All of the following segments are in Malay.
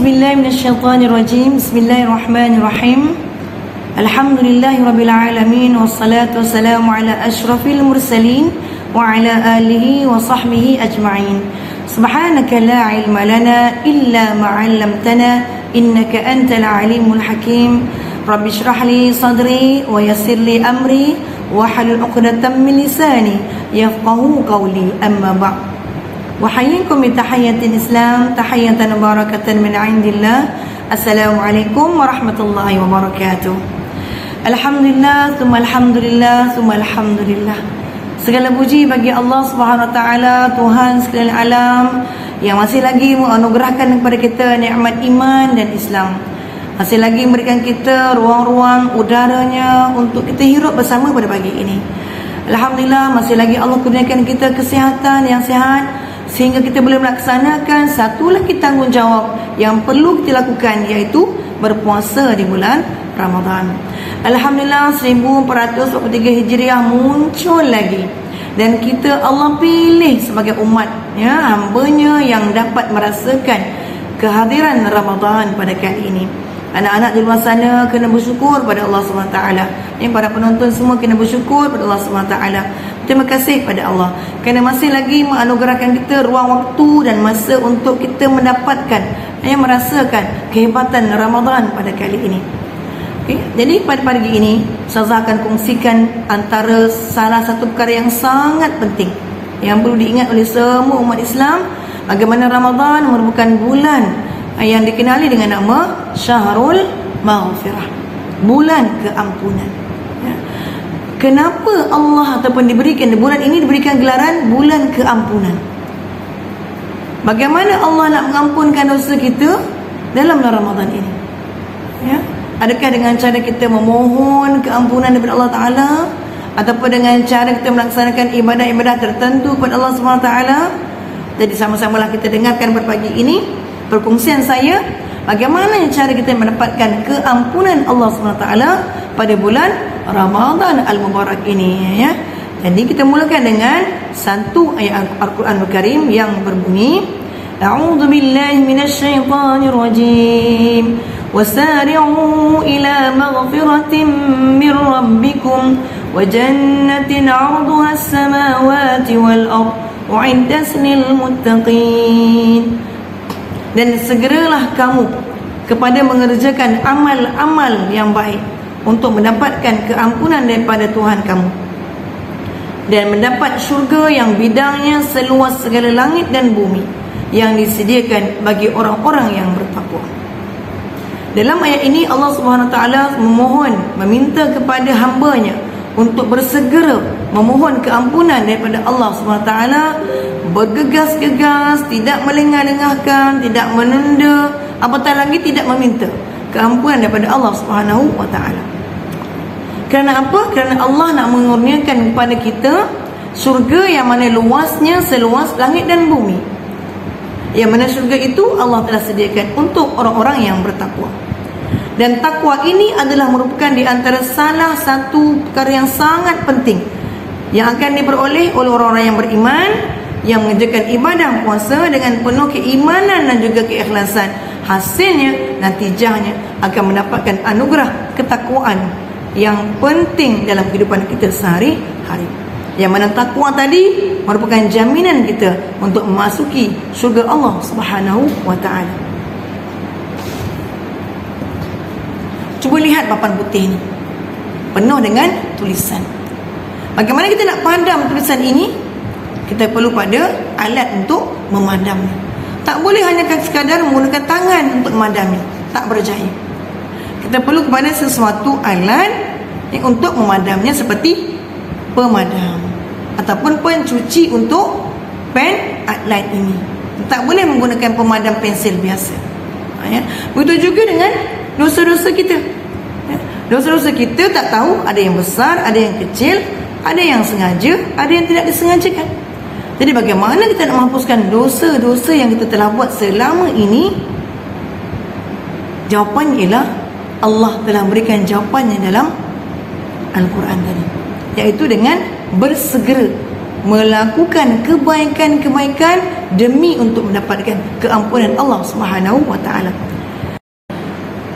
billahi minasyaitonir rajim. Bismillahirrahmanirrahim. Alhamdulillahirabbil alamin wassalatu wassalamu ala asyrafil mursalin wa ala alihi wa sahbihi ajma'in. Subhanaka la ilma lana illa ma 'allamtana innaka antal alimul hakim. Rabbi shrah li sadri wa yassir li amri wa hlul 'uqdatam min lisani yafqahu qawli. Amma ba'd. Wahayyikum bi tahiyyatil Islam, tahiyatan barakatan min 'indillah. Assalamualaikum warahmatullahi wabarakatuh. Alhamdulillah, thumma alhamdulillah, thumma alhamdulillah. Segala puji bagi Allah Subhanahu wa taala, Tuhan sekalian alam yang masih lagi menganugerahkan kepada kita nikmat iman dan Islam. Masih lagi memberikan kita ruang-ruang udaranya untuk kita hirup bersama pada pagi ini. Alhamdulillah, masih lagi Allah kurniakan kita kesihatan yang sihat sehingga kita boleh melaksanakan satu lagi tanggungjawab yang perlu kita lakukan, iaitu berpuasa di bulan Ramadan. Alhamdulillah, 1443 Hijriah muncul lagi, dan kita Allah pilih sebagai umat, ya, hamba-Nya yang dapat merasakan kehadiran Ramadan pada kali ini. Anak-anak di luar sana kena bersyukur pada Allah SWT. Para penonton semua kena bersyukur pada Allah SWT. Terima kasih pada Allah kerana masih lagi menganugerahkan kita ruang waktu dan masa untuk kita mendapatkan, merasakan kehebatan Ramadan pada kali ini. Okay. Jadi pada pagi ini Ustazah akan kongsikan antara salah satu perkara yang sangat penting yang perlu diingat oleh semua umat Islam, bagaimana Ramadan merupakan bulan yang dikenali dengan nama Syahrul Maghfirah, bulan keampunan. Kenapa Allah ataupun diberikan bulan ini diberikan gelaran bulan keampunan? Bagaimana Allah nak mengampunkan dosa kita dalam bulan Ramadan ini? Ya, adakah dengan cara kita memohon keampunan daripada Allah Taala, ataupun dengan cara kita melaksanakan ibadah-ibadah tertentu kepada Allah SWT? Jadi sama-samalah kita dengarkan pada pagi ini perkongsian saya bagaimana cara kita mendapatkan keampunan Allah SWT pada bulan Ramadan Al-Mubarak ini, ya. Jadi kita mulakan dengan satu ayat Al-Quran Al-Karim yang berbunyi, A'udzu billahi minasyaitonir rajim. Wasari'u ila maghfiratin min rabbikum wa jannatin 'arduha as-samawati wal ardh u'iddat lil muttaqin. Dan segeralah kamu kepada mengerjakan amal-amal yang baik untuk mendapatkan keampunan daripada Tuhan kamu dan mendapat syurga yang bidangnya seluas segala langit dan bumi yang disediakan bagi orang-orang yang bertakwa. Dalam ayat ini Allah Subhanahu Wa Taala memohon, meminta kepada hamba-Nya untuk bersegera memohon keampunan daripada Allah Subhanahu Wa Taala, bergegas-gegas, tidak melengah-lengahkan, tidak menunda, apatah lagi tidak meminta keampunan daripada Allah Subhanahu Wa Taala. Kerana apa? Kerana Allah nak mengurniakan kepada kita syurga yang mana luasnya seluas langit dan bumi. Yang mana syurga itu Allah telah sediakan untuk orang-orang yang bertakwa. Dan takwa ini adalah merupakan di antara salah satu perkara yang sangat penting yang akan diperoleh oleh orang-orang yang beriman, yang mengerjakan ibadah puasa dengan penuh keimanan dan juga keikhlasan. Hasilnya, natijahnya akan mendapatkan anugerah ketakwaan yang penting dalam kehidupan kita sehari-hari. Yang mana takwa tadi merupakan jaminan kita untuk memasuki syurga Allah Subhanahu Wa Taala. Cuba lihat papan putih ini, penuh dengan tulisan. Bagaimana kita nak padam tulisan ini? Kita perlu pada alat untuk memadamnya. Tak boleh hanya sekadar menggunakan tangan untuk memadamnya, tak berjaya. Kita perlu kepada sesuatu alat untuk memadamnya, seperti pemadam ataupun pencuci untuk pen light ini. Tak boleh menggunakan pemadam pensil biasa. Begitu juga dengan dosa-dosa kita. Dosa-dosa kita tak tahu, ada yang besar, ada yang kecil, ada yang sengaja, ada yang tidak disengajakan. Jadi bagaimana kita nak menghapuskan dosa-dosa yang kita telah buat selama ini? Jawapan ialah Allah telah berikan jawapannya dalam Al-Quran tadi, iaitu dengan bersegera melakukan kebaikan-kebaikan demi untuk mendapatkan keampunan Allah Subhanahu Wa Taala.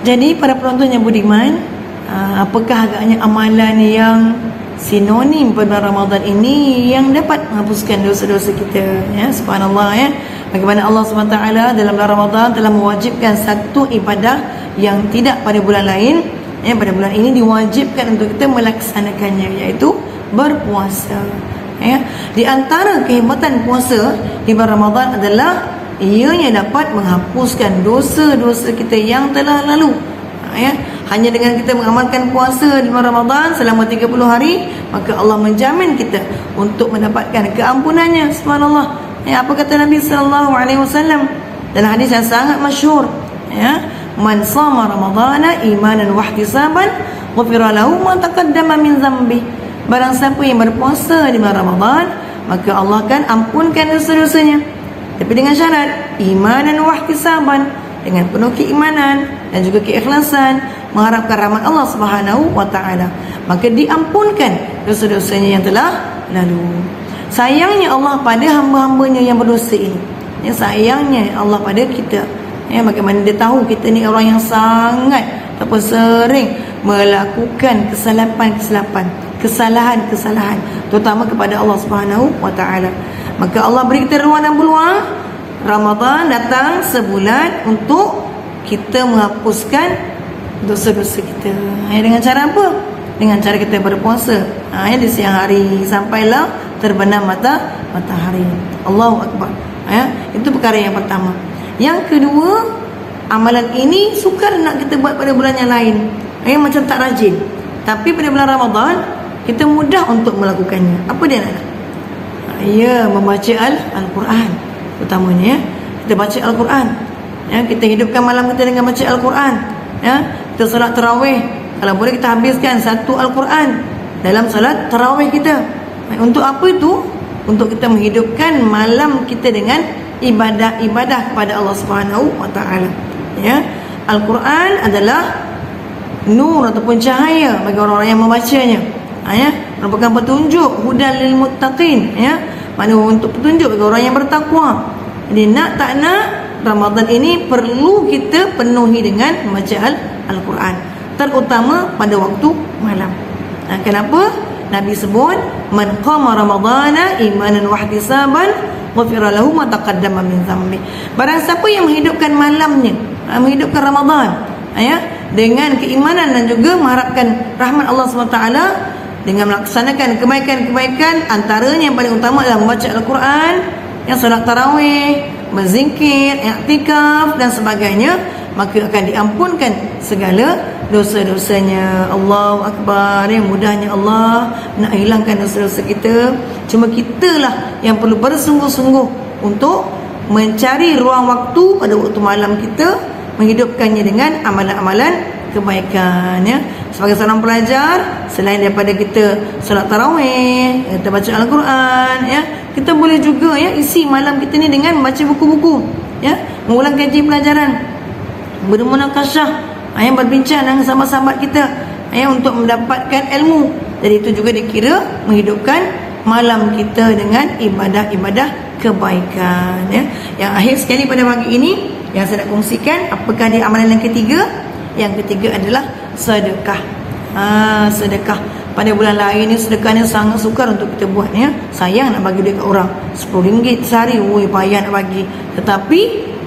Jadi para penonton yang budiman, apakah agaknya amalan yang sinonim pada bulan Ramadan ini yang dapat menghapuskan dosa-dosa kita, ya? Subhanallah, ya. Bagaimana Allah SWT dalam bulan Ramadan telah mewajibkan satu ibadah yang tidak pada bulan lain, ya. Pada bulan ini diwajibkan untuk kita melaksanakannya, iaitu berpuasa, ya. Di antara kehebatan puasa di bulan Ramadan adalah ianya dapat menghapuskan dosa-dosa kita yang telah lalu, ya. Hanya dengan kita mengamalkan puasa di bulan Ramadan selama 30 hari, maka Allah menjamin kita untuk mendapatkan keampunannya. Subhanallah, ya. Apa kata Nabi SAW dalam hadis yang sangat masyhur, ya, man shama ramadhana imanan wa ihtisaban ghufira lahu ma taqaddama min dhanbi. Barang siapa yang berpuasa di bulan Ramadan, maka Allah akan ampunkan dosa-dosanya, tapi dengan syarat imanan wa ihtisaban, dengan penuh keimanan dan juga keikhlasan, mengharapkan rahmat Allah Subhanahu wa taala, maka diampunkan dosa-dosanya yang telah lalu. Sayangnya Allah pada hamba-hambanya yang berdosa ini, ya, sayangnya Allah pada kita, ya. Bagaimana dia tahu kita ni orang yang sangat ataupun sering melakukan kesalahan, terutama kepada Allah Subhanahu wa taala. Maka Allah beri kita ruang dan peluang. Ramadan datang sebulan untuk kita menghapuskan dosa-dosa kita, ya. Dengan cara apa? Dengan cara kita berpuasa, ya, di siang hari sampailah terbenam matahari. Allahu Akbar, ya. Itu perkara yang pertama. Yang kedua, amalan ini sukar nak kita buat pada bulan yang lain, ya, macam tak rajin. Tapi pada bulan Ramadan kita mudah untuk melakukannya. Apa dia nak? Ya, membaca Al-Quran utamanya, ya. Kita baca Al-Quran, ya. Kita hidupkan malam kita dengan baca Al-Quran, ya. Kita solat tarawih, kalau boleh kita habiskan satu Al-Quran dalam solat tarawih kita. Untuk apa itu? Untuk kita menghidupkan malam kita dengan ibadah-ibadah kepada Allah Subhanahu wa taala, ya. Al-Quran adalah nur ataupun cahaya bagi orang-orang yang membacanya, ya. Merupakan petunjuk, hudan lil muttaqin, ya. Maknanya untuk petunjuk bagi orang yang bertakwa. Jadi nak tak nak, Ramadan ini perlu kita penuhi dengan membaca Al-Quran, terutama pada waktu malam. Kenapa? Nabi sebut man qama ramadhana imanan wa ihtisaban ghufira lahu ma taqaddama min dhanbi. Barang siapa yang menghidupkan malamnya, menghidupkan Ramadan, ya, dengan keimanan dan juga mengharapkan rahmat Allah SWT, dengan melaksanakan kebaikan-kebaikan, antaranya yang paling utama adalah membaca Al-Quran, yang solat tarawih, berzikir, i'tikaf dan sebagainya, maka akan diampunkan segala dosa-dosanya. Allahu Akbar, ya. Mudahnya Allah nak hilangkan dosa-dosa kita. Cuma kitalah yang perlu bersungguh-sungguh untuk mencari ruang waktu pada waktu malam kita, menghidupkannya dengan amalan-amalan kebaikan, ya. Sebagai seorang pelajar, selain daripada kita solat tarawih, kita baca Al-Quran, ya, kita boleh juga, ya, isi malam kita ni dengan membaca buku-buku, ya, mengulang kaji pelajaran, bermunakasyah, yang berbincang dengan sahabat-sahabat kita, ya, untuk mendapatkan ilmu. Jadi itu juga dikira menghidupkan malam kita dengan ibadah-ibadah kebaikan, ya. Yang akhir sekali pada pagi ini yang saya nak kongsikan, apakah dia amalan yang ketiga? Yang ketiga adalah sedekah. Sedekah pada bulan lain ni, sedekah ni sangat sukar untuk kita buat, ya. Sayang nak bagi duit kat orang RM10 sehari, payah nak bagi. Tetapi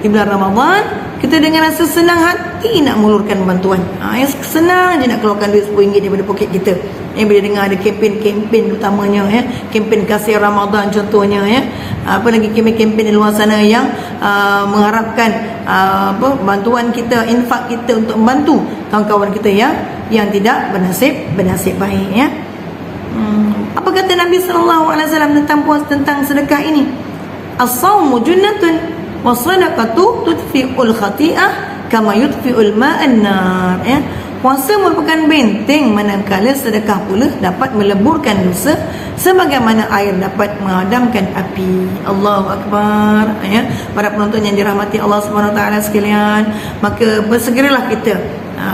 di bulan Ramadan kita dengan rasa senang hati nak mengulurkan bantuan, senang je nak keluarkan duit RM10 daripada poket kita. Bila dengar ada kempen-kempen utamanya, ya, kempen kasih Ramadan contohnya, ya. Apa lagi kempen-kempen di luar sana yang mengharapkan bantuan kita, infak kita untuk membantu kawan-kawan kita yang tidak bernasib baik, ya. Apa kata Nabi SAW tentang sedekah ini? As-sawmu junnatun wa sadaqatu tudfi'ul khati'ah kama yudfi'ul ma'an nar, ya. Puasa merupakan benteng, manakala sedekah pula dapat meleburkan dosa sebagaimana air dapat memadamkan api. Allahu Akbar, ya. Para penonton yang dirahmati Allah SWT sekalian, maka bersegeralah kita,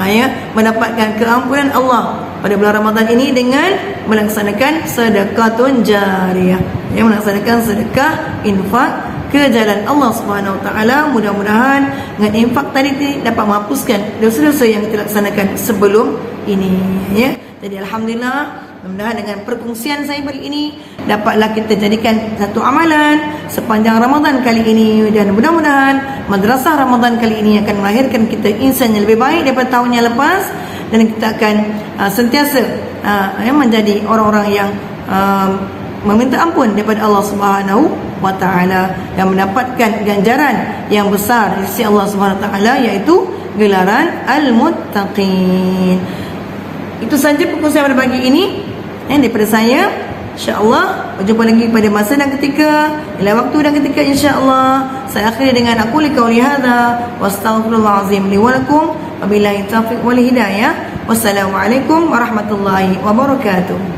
ya, mendapatkan keampunan Allah pada bulan Ramadan ini dengan melaksanakan sedekatun jariyah, ya, melaksanakan sedekah infak ke jalan Allah Subhanahu Wa Taala. Mudah-mudahan dengan infak tadi dapat menghapuskan dosa-dosa yang kita laksanakan sebelum ini, ya. Jadi alhamdulillah, mudah-mudahan dengan perkongsian saya kali ini dapatlah kita jadikan satu amalan sepanjang Ramadan kali ini, dan mudah-mudahan madrasah Ramadan kali ini akan melahirkan kita insan yang lebih baik daripada tahun yang lepas, dan kita akan sentiasa menjadi orang-orang yang meminta ampun daripada Allah Subhanahu Wa Taala, yang mendapatkan ganjaran yang besar di sisi Allah Subhanahu Wa Taala, iaitu gelaran Al-Muttaqin. Itu saja perkongsian pada pagi ini daripada saya. InsyaAllah berjumpa lagi pada masa dan ketika, ila waktu dan ketika, insyaAllah. Saya akhiri dengan aku liqauli hadza wa astaghfirullahalazim li wa lakum, wabillahi taufiq wal hidayah. Wassalamualaikum warahmatullahi wabarakatuh.